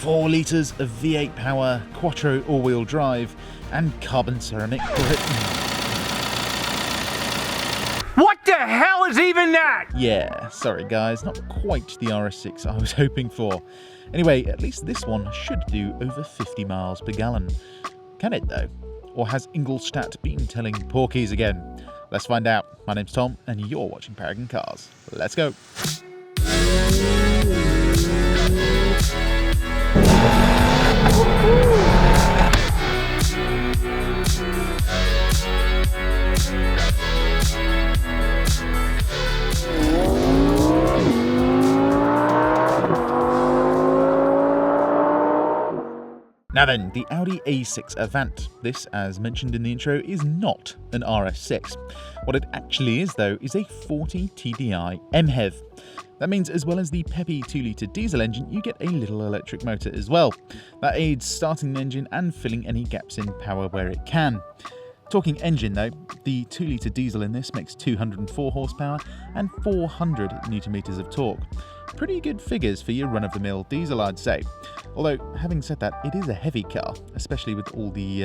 4 litres of V8 power, quattro all-wheel drive, and carbon ceramic grip. What the hell is even that? Yeah, sorry guys, not quite the RS6 I was hoping for. Anyway, at least this one should do over 50 miles per gallon. Can it though? Or has Ingolstadt been telling porkies again? Let's find out. My name's Tom, and you're watching Paragon Cars. Let's go. Now then, the Audi A6 Avant. This, as mentioned in the intro, is not an RS6. What it actually is, though, is a 40 TDI MHEV. That means as well as the peppy 2-litre diesel engine, you get a little electric motor as well. That aids starting the engine and filling any gaps in power where it can. Talking engine though, the 2-litre diesel in this makes 204 horsepower and 400 Nm of torque. Pretty good figures for your run-of-the-mill diesel, I'd say. Although, having said that, it is a heavy car, especially with all the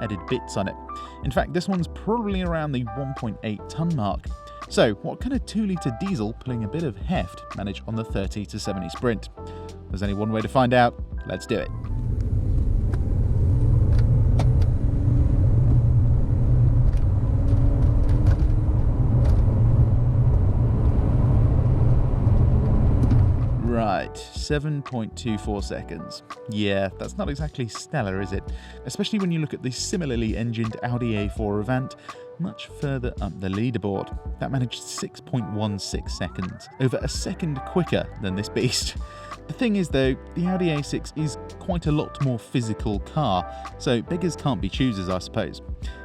added bits on it. In fact, this one's probably around the 1.8 tonne mark. So, what can a 2-litre diesel pulling a bit of heft manage on the 30 to 70 sprint? There's only one way to find out. Let's do it. Right, 7.24 seconds. Yeah, that's not exactly stellar, is it? Especially when you look at the similarly engined Audi A4 Avant much further up the leaderboard. That managed 6.16 seconds, over a second quicker than this beast. The thing is though, the Audi A6 is quite a lot more physical car, so beggars can't be choosers, I suppose.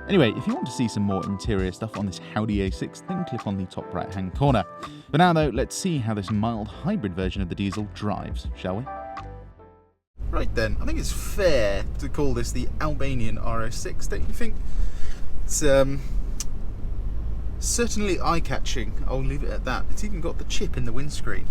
Anyway, if you want to see some more interior stuff on this Audi A6, then click on the top right hand corner. For now though, let's see how this mild hybrid version of the diesel drives, shall we? Right then, I think it's fair to call this the Albanian RS6, don't you think? It's certainly eye-catching, I'll leave it at that. It's even got the chip in the windscreen.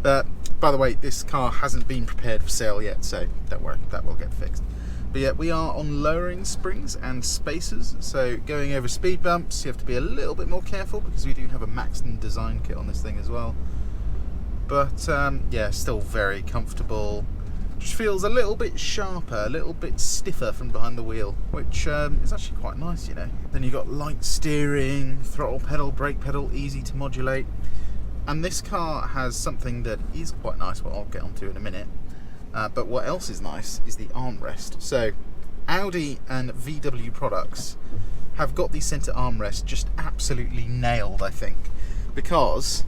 But by the way, this car hasn't been prepared for sale yet, so don't worry, that will get fixed. But yeah, we are on lowering springs and spacers, so going over speed bumps, you have to be a little bit more careful because we do have a Maxton design kit on this thing as well. But yeah, still very comfortable. Just feels a little bit sharper, a little bit stiffer from behind the wheel, which is actually quite nice, you know. Then you've got light steering, throttle pedal, brake pedal, easy to modulate. And this car has something that is quite nice, what I'll get onto in a minute. But what else is nice is the armrest. So Audi and VW products have got the centre armrest just absolutely nailed, I think, because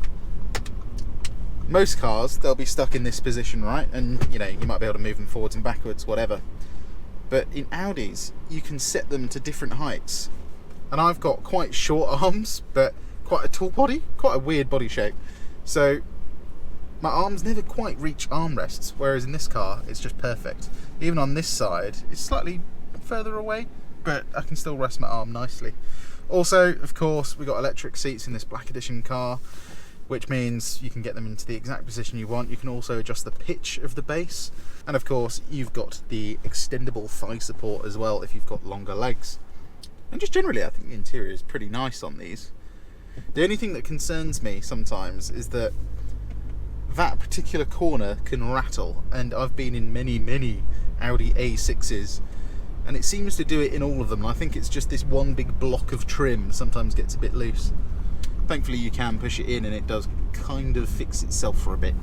most cars, they'll be stuck in this position, right? And you know, you might be able to move them forwards and backwards, whatever. But in Audis, you can set them to different heights. And I've got quite short arms, but quite a tall body, quite a weird body shape. So my arms never quite reach armrests, whereas in this car, it's just perfect. Even on this side, it's slightly further away, but I can still rest my arm nicely. Also, of course, we've got electric seats in this Black Edition car, which means you can get them into the exact position you want. You can also adjust the pitch of the base. And of course, you've got the extendable thigh support as well if you've got longer legs. And just generally, I think the interior is pretty nice on these. The only thing that concerns me sometimes is that particular corner can rattle, and I've been in many Audi A6s, and it seems to do it in all of them. I think it's just this one big block of trim sometimes gets a bit loose. Thankfully you can push it in and it does kind of fix itself for a bit.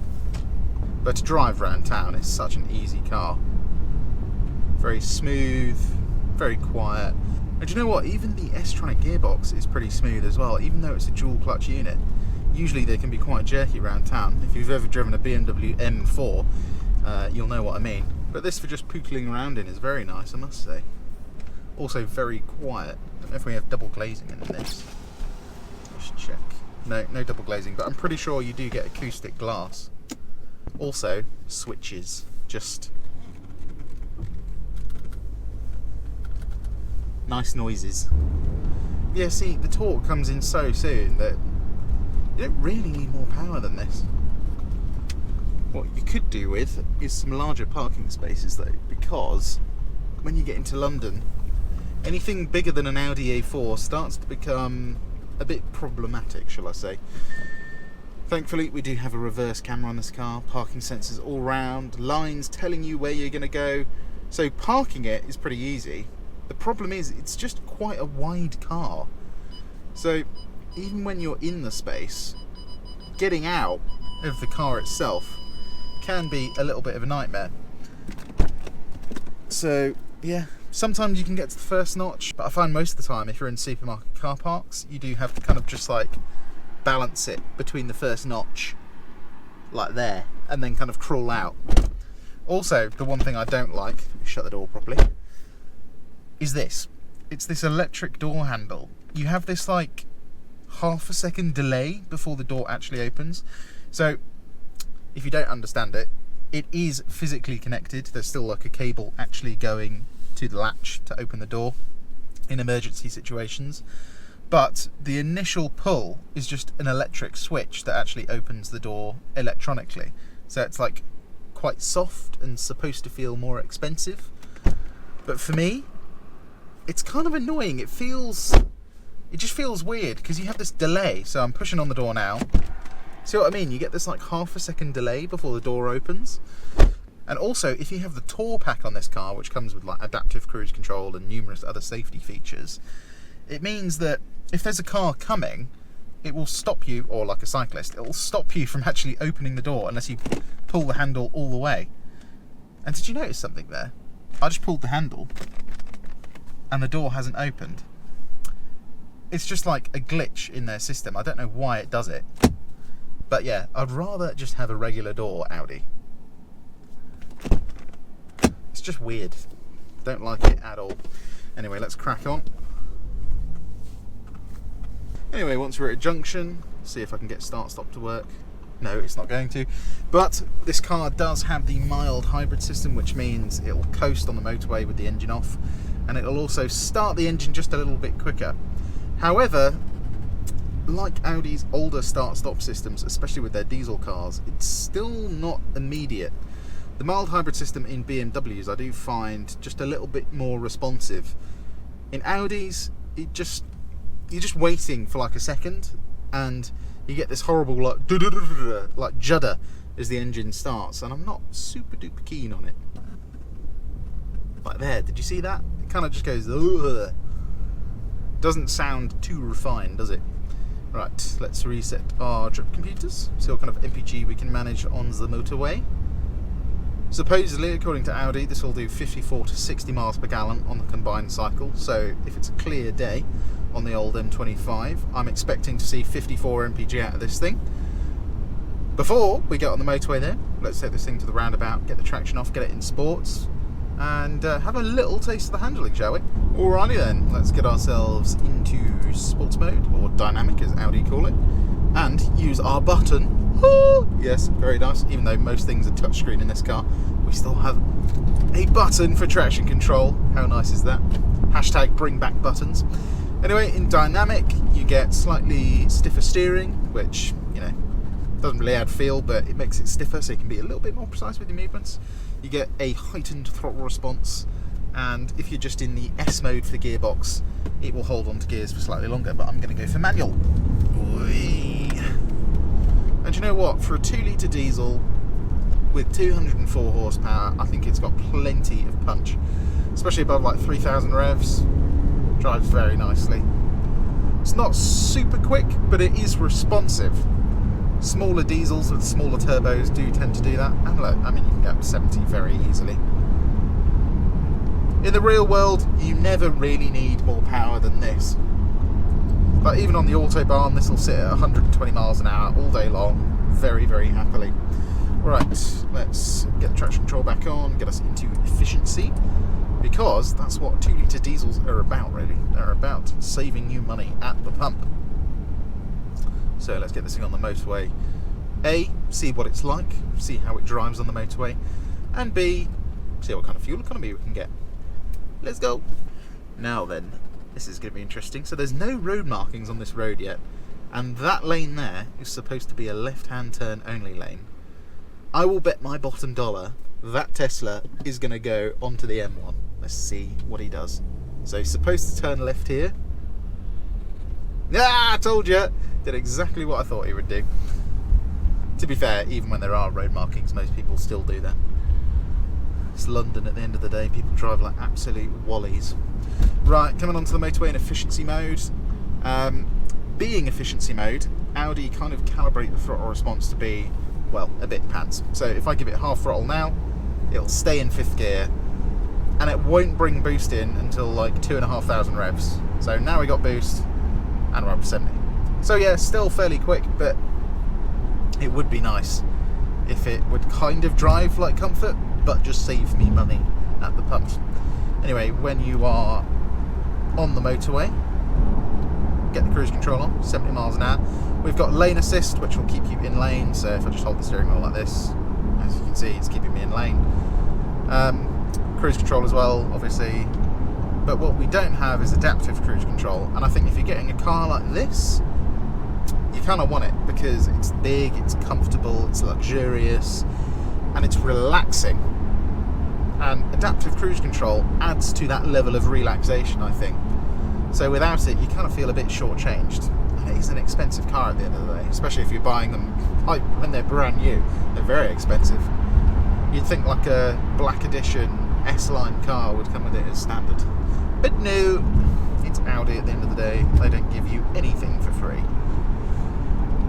But to drive around town is such an easy car. Very smooth, very quiet. And do you know what, even the S-Tronic gearbox is pretty smooth as well, even though it's a dual clutch unit. Usually they can be quite jerky around town. If you've ever driven a BMW M4, you'll know what I mean. But this for just pootling around in is very nice, I must say. Also very quiet. I don't know if we have double glazing in this. Just check. No double glazing, but I'm pretty sure you do get acoustic glass. Also, switches. Just nice noises. Yeah, see, the torque comes in so soon that you don't really need more power than this. What you could do with is some larger parking spaces though, because when you get into London, anything bigger than an Audi A4 starts to become a bit problematic, shall I say. Thankfully, we do have a reverse camera on this car, parking sensors all round, lines telling you where you're going to go, so parking it is pretty easy. The problem is, it's just quite a wide car, so even when you're in the space, getting out of the car itself can be a little bit of a nightmare. So yeah, sometimes you can get to the first notch, but I find most of the time if you're in supermarket car parks, you do have to kind of just like balance it between the first notch, like there, and then kind of crawl out. Also, the one thing I don't like, let me shut the door properly, is this. It's this electric door handle. You have this like half a second delay before the door actually opens. So if you don't understand it, it is physically connected. There's still like a cable actually going to the latch to open the door in emergency situations. But the initial pull is just an electric switch that actually opens the door electronically. So it's like quite soft and supposed to feel more expensive. But for me, it's kind of annoying. It just feels weird because you have this delay. So I'm pushing on the door now. See what I mean? You get this like half a second delay before the door opens. And also, if you have the Tour pack on this car, which comes with like adaptive cruise control and numerous other safety features, it means that if there's a car coming, it will stop you, or like a cyclist, it will stop you from actually opening the door unless you pull the handle all the way. And did you notice something there? I just pulled the handle and the door hasn't opened. It's just like a glitch in their system. I don't know why it does it. But yeah, I'd rather just have a regular door Audi. It's just weird. Don't like it at all. Anyway, let's crack on. Anyway, once we're at a junction, see if I can get start-stop to work. No, it's not going to. But this car does have the mild hybrid system, which means it'll coast on the motorway with the engine off, and it'll also start the engine just a little bit quicker. However, like Audi's older start-stop systems, especially with their diesel cars, it's still not immediate. The mild hybrid system in BMWs I do find just a little bit more responsive. In Audis, you're just waiting for like a second, and you get this horrible like judder as the engine starts, and I'm not super duper keen on it. Like there, did you see that? It kind of just goes, ugh. Doesn't sound too refined, does it? Right, let's reset our trip computers, see what kind of MPG we can manage on the motorway. Supposedly, according to Audi, this will do 54 to 60 miles per gallon on the combined cycle, so if it's a clear day on the old M25, I'm expecting to see 54 MPG out of this thing. Before we get on the motorway there, let's take this thing to the roundabout, get the traction off, get it in sports, and have a little taste of the handling, shall we? Alrighty then, let's get ourselves into sports mode, or dynamic as Audi call it, and use our button. Oh, yes, very nice. Even though most things are touchscreen in this car, we still have a button for traction control. How nice is that? Hashtag bring back buttons. Anyway, in dynamic, you get slightly stiffer steering, which, you know, doesn't really add feel, but it makes it stiffer so you can be a little bit more precise with your movements. You get a heightened throttle response, and if you're just in the S mode for the gearbox, it will hold on to gears for slightly longer, but I'm going to go for manual. Whee. And you know what? For a 2-litre diesel with 204 horsepower, I think it's got plenty of punch, especially above like 3,000 revs. Drives very nicely. It's not super quick, but it is responsive. Smaller diesels with smaller turbos do tend to do that, and look, I mean, you can get up to 70 very easily. In the real world, you never really need more power than this. But even on the Autobahn, this will sit at 120 miles an hour all day long, very, very happily. Right, let's get the traction control back on, get us into efficiency, because that's what 2-litre diesels are about, really. They're about saving you money at the pump. So let's get this thing on the motorway. A, see what it's like, see how it drives on the motorway, and B, see what kind of fuel economy we can get. Let's go. Now then, this is going to be interesting. So there's no road markings on this road yet, and that lane there is supposed to be a left-hand turn only lane. I will bet my bottom dollar that Tesla is going to go onto the M1. Let's see what he does. So he's supposed to turn left here. Ah, I told you! Did exactly what I thought he would do. To be fair, even when there are road markings, most people still do that. It's London at the end of the day. People drive like absolute wallies. Right, coming onto the motorway in efficiency mode. Being efficiency mode, Audi kind of calibrate the throttle response to be, well, a bit pants. So if I give it half throttle now, it'll stay in 5th gear, and it won't bring boost in until like 2,500 revs. So now we got boost, and we're up to 70. So yeah, still fairly quick, but it would be nice if it would kind of drive like Comfort, but just save me money at the pumps. Anyway, when you are on the motorway, get the cruise control on, 70 miles an hour. We've got lane assist, which will keep you in lane, so if I just hold the steering wheel like this, as you can see, it's keeping me in lane. Cruise control as well, obviously, but what we don't have is adaptive cruise control, and I think if you're getting a car like this, you kind of want it, because it's big, it's comfortable, it's luxurious, and it's relaxing. And adaptive cruise control adds to that level of relaxation, I think. So without it, you kind of feel a bit shortchanged. And it is an expensive car at the end of the day, especially if you're buying them like when they're brand new. They're very expensive. You'd think like a black edition S-Line car would come with it as standard. But no, it's Audi at the end of the day. They don't give you anything for free.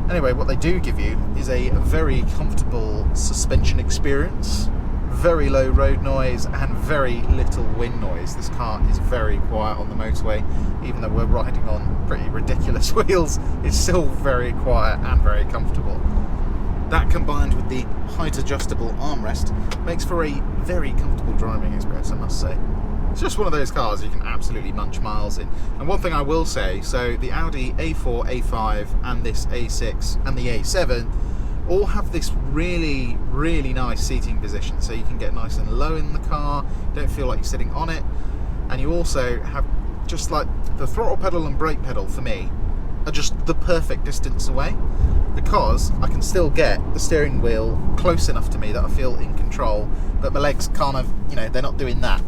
Anyway, what they do give you is a very comfortable suspension experience, very low road noise and very little wind noise. This car is very quiet on the motorway, even though we're riding on pretty ridiculous wheels. It's still very quiet and very comfortable. That combined with the height adjustable armrest makes for a very comfortable driving experience, I must say. It's just one of those cars you can absolutely munch miles in. And one thing I will say, so the Audi A4, A5 and this A6 and the A7 all have this really, really nice seating position, so you can get nice and low in the car, don't feel like you're sitting on it, and you also have just like the throttle pedal and brake pedal for me are just the perfect distance away, because I can still get the steering wheel close enough to me that I feel in control, but my legs kind of, you know, they're not doing that.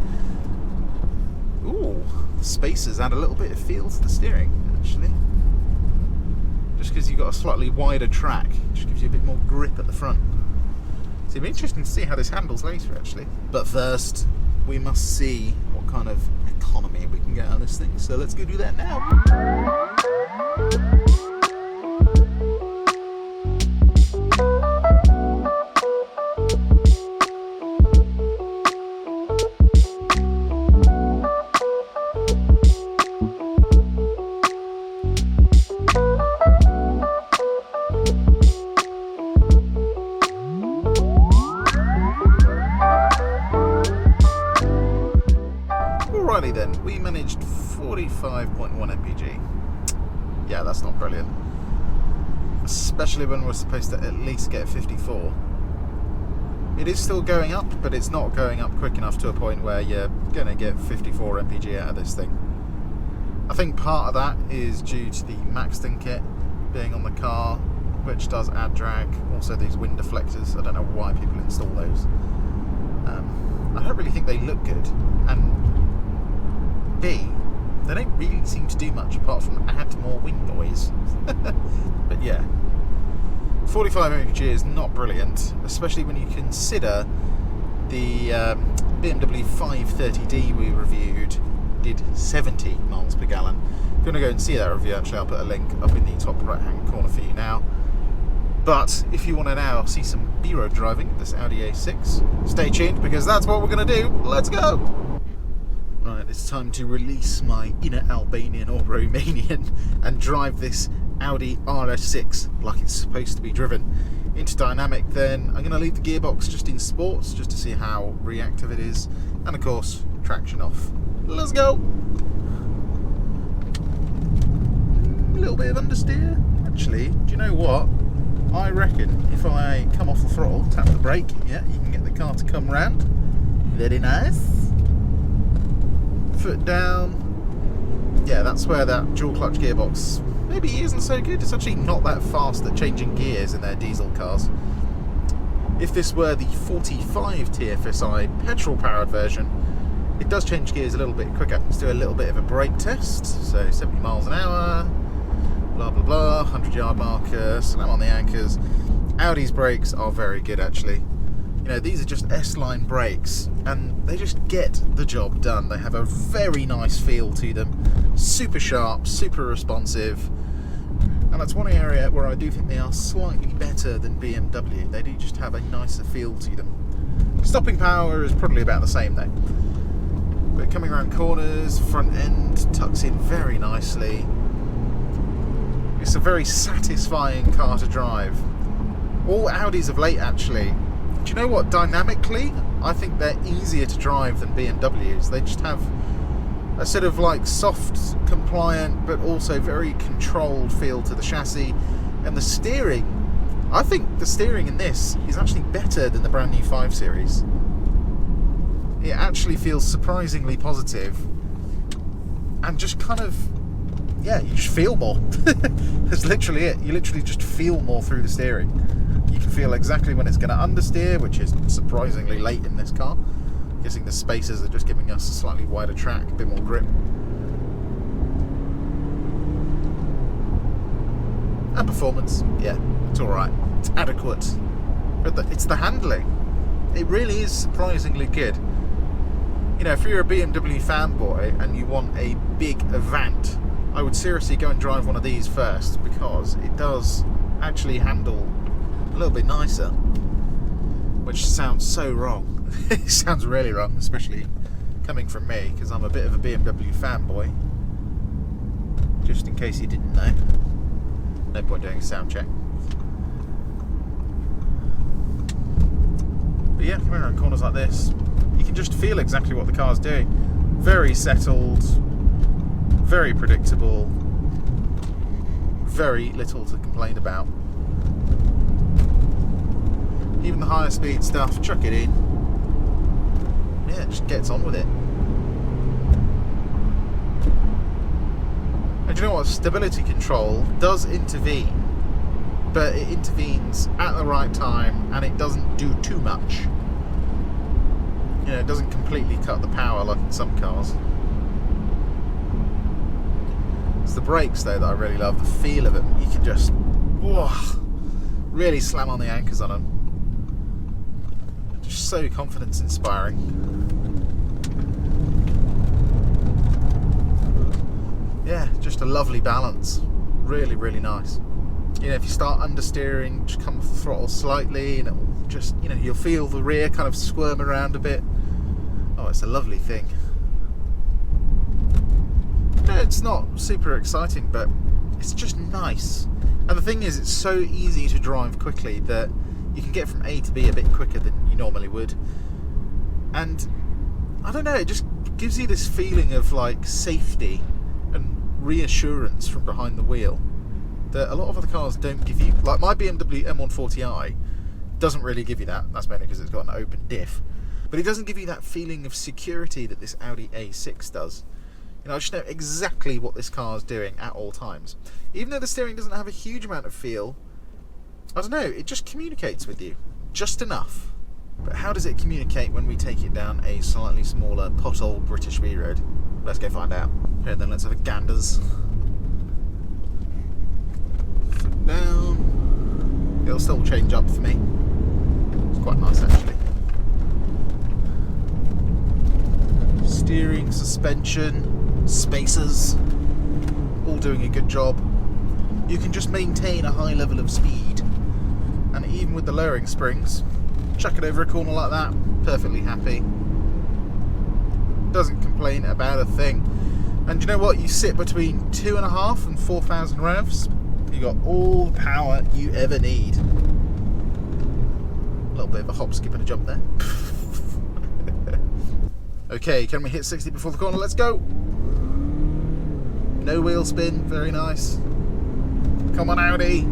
Ooh, the spacers add a little bit of feel to the steering, actually. Just because you've got a slightly wider track, just gives you a bit more grip at the front. So it'll be interesting to see how this handles later, actually. But first, we must see what kind of economy we can get out of this thing. So let's go do that now. Alrighty then, we managed 45.1 mpg. Yeah, that's not brilliant. Especially when we're supposed to at least get 54. It is still going up, but it's not going up quick enough to a point where you're going to get 54 mpg out of this thing. I think part of that is due to the Maxton kit being on the car, which does add drag. Also these wind deflectors, I don't know why people install those. I don't really think they look good, and B, they don't really seem to do much apart from add more wind noise. But yeah, 45 mpg is not brilliant, especially when you consider the BMW 530d we reviewed did 70 miles per gallon. If you want to go and see that review, actually I'll put a link up in the top right hand corner for you now. But if you want to now see some B-road driving of this Audi A6, stay tuned, because that's what we're going to do. Let's go! Right, it's time to release my inner Albanian or Romanian and drive this Audi RS6 like it's supposed to be driven. Into dynamic then, I'm going to leave the gearbox just in sports, just to see how reactive it is, and of course, traction off. Let's go! A little bit of understeer. Actually, do you know what? I reckon if I come off the throttle, tap the brake, yeah, you can get the car to come round. Very nice. Foot down. Yeah, that's where that dual clutch gearbox maybe isn't so good. It's actually not that fast at changing gears in their diesel cars. If this were the 45 TFSI petrol-powered version, it does change gears a little bit quicker. Let's do a little bit of a brake test. So 70 miles an hour, blah, blah, blah, 100-yard marker, slam on the anchors. Audi's brakes are very good, actually. You know, these are just S-line brakes, and they just get the job done. They have a very nice feel to them. Super sharp, super responsive. And that's one area where I do think they are slightly better than BMW. They do just have a nicer feel to them. Stopping power is probably about the same though. But coming around corners, front end tucks in very nicely. It's a very satisfying car to drive. All Audis of late, actually. Do you know what? Dynamically, I think they're easier to drive than BMWs. They just have a sort of like soft, compliant, but also very controlled feel to the chassis. And the steering, I think the steering in this is actually better than the brand new 5 Series. It actually feels surprisingly positive, and just kind of, yeah, you just feel more. That's literally it. You literally just feel more through the steering. You can feel exactly when it's going to understeer, which is surprisingly late in this car. I'm guessing the spacers are just giving us a slightly wider track, a bit more grip. And performance, yeah, it's alright. It's adequate. But it's the handling. It really is surprisingly good. You know, if you're a BMW fanboy and you want a big Avant, I would seriously go and drive one of these first, because it does actually handle a little bit nicer. Which sounds so wrong. It sounds really wrong, especially coming from me, because I'm a bit of a BMW fanboy. Just in case you didn't know. No point doing a sound check. But yeah, coming around corners like this, you can just feel exactly what the car's doing. Very settled, very predictable, very little to complain about. Even the higher speed stuff, chuck it in. Yeah, it just gets on with it. And you know what? Stability control does intervene, but it intervenes at the right time, and it doesn't do too much. You know, it doesn't completely cut the power like in some cars. It's the brakes though that I really love, the feel of them. You can just really slam on the anchors on them. Just so confidence inspiring. Yeah, just a lovely balance. Really, really nice. You know, if you start understeering, just come off the throttle slightly, and it will just, you know, you'll feel the rear kind of squirm around a bit. Oh, it's a lovely thing. It's not super exciting, but it's just nice. And the thing is, it's so easy to drive quickly that you can get from A to B a bit quicker than you normally would. And I don't know, it just gives you this feeling of like safety and reassurance from behind the wheel that a lot of other cars don't give you. Like my BMW M140i doesn't really give you that. That's mainly because it's got an open diff. But it doesn't give you that feeling of security that this Audi A6 does. You know, I just know exactly what this car is doing at all times. Even though the steering doesn't have a huge amount of feel, I don't know, it just communicates with you. Just enough. But how does it communicate when we take it down a slightly smaller pothole British B road? Let's go find out. Okay, then let's have a ganders. Foot down. It'll still change up for me. It's quite nice actually. Steering, suspension, spacers, all doing a good job. You can just maintain a high level of speed, and even with the lowering springs, chuck it over a corner like that, perfectly happy. Doesn't complain about a thing. And you know what? You sit between 2.5 and 4,000 revs. You got all the power you ever need. A little bit of a hop, skip and a jump there. Okay, can we hit 60 before the corner? Let's go. No wheel spin, very nice. Come on, Audi.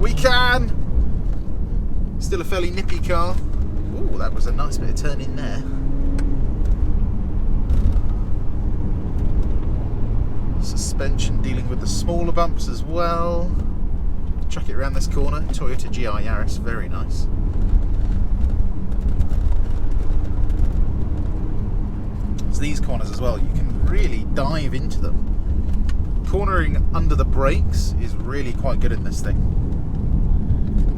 We can. Still a fairly nippy car. Ooh, that was a nice bit of turn in there. Suspension dealing with the smaller bumps as well. Chuck it around this corner. Toyota GR Yaris, very nice. these corners as well, you can really dive into them. Cornering under the brakes is really quite good in this thing.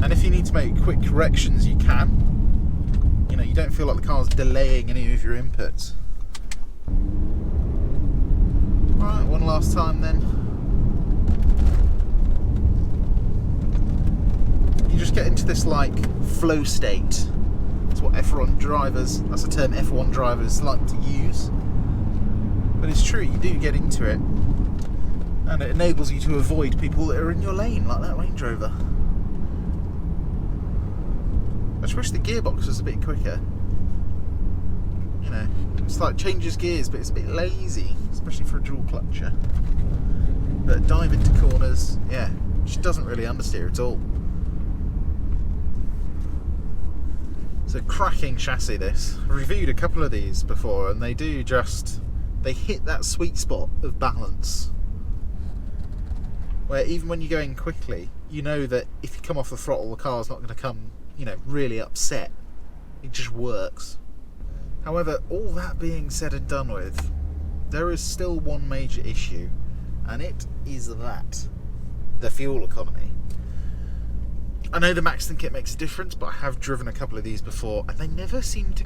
And if you need to make quick corrections, you can. You know, you don't feel like the car's delaying any of your inputs. Right, one last time then. You just get into this like flow state. That's what F1 drivers, that's a term F1 drivers like to use. But it's true, you do get into it. And it enables you to avoid people that are in your lane, like that Range Rover. I just wish the gearbox was a bit quicker. You know, it's like changes gears, but it's a bit lazy, especially for a dual clutcher. But dive into corners, yeah, she doesn't really understeer at all. It's a cracking chassis, this. I've reviewed a couple of these before, and they hit that sweet spot of balance. Where even when you're going quickly, you know that if you come off the throttle, the car's not going to come, you know, really upset. It just works. However, all that being said and done with, there is still one major issue, and it is that, the fuel economy. I know the Maxton kit makes a difference, but I have driven a couple of these before, and they never seem to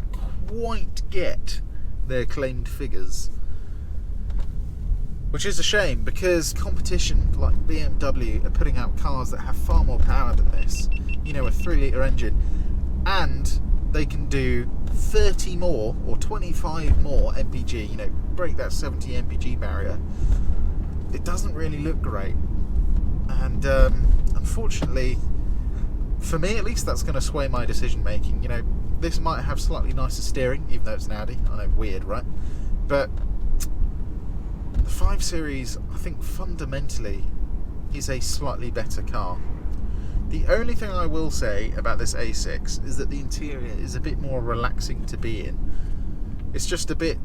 quite get their claimed figures. Which is a shame, because competition like BMW are putting out cars that have far more power than this. You know, a 3-litre engine, and they can do 30 more or 25 more MPG, you know, break that 70 MPG barrier. It doesn't really look great. And unfortunately, for me at least, that's going to sway my decision making. You know, this might have slightly nicer steering, even though it's an Audi. I know, weird, right? But the 5 Series, I think fundamentally, is a slightly better car. The only thing I will say about this A6 is that the interior is a bit more relaxing to be in. It's just a bit,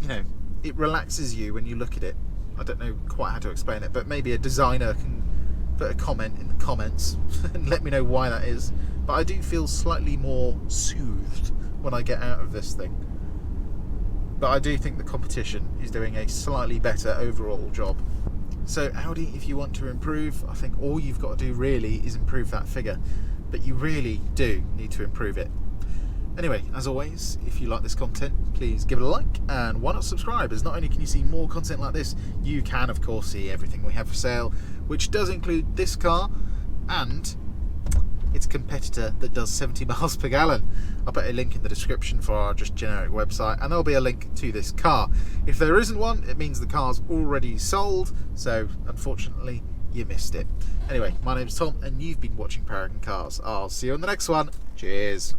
you know, it relaxes you when you look at it. I don't know quite how to explain it, but maybe a designer can put a comment in the comments and let me know why that is. But I do feel slightly more soothed when I get out of this thing. But I do think the competition is doing a slightly better overall job. So Audi, if you want to improve, I think all you've got to do really is improve that figure. But you really do need to improve it. Anyway, as always, if you like this content, please give it a like, and why not subscribe, as not only can you see more content like this, you can of course see everything we have for sale, which does include this car and its competitor that does 70 miles per gallon. I'll put a link in the description for our just generic website, and there'll be a link to this car. If there isn't one, it means the car's already sold, so unfortunately you missed it. Anyway, my name's Tom, and you've been watching Paragon Cars. I'll see you on the next one. Cheers.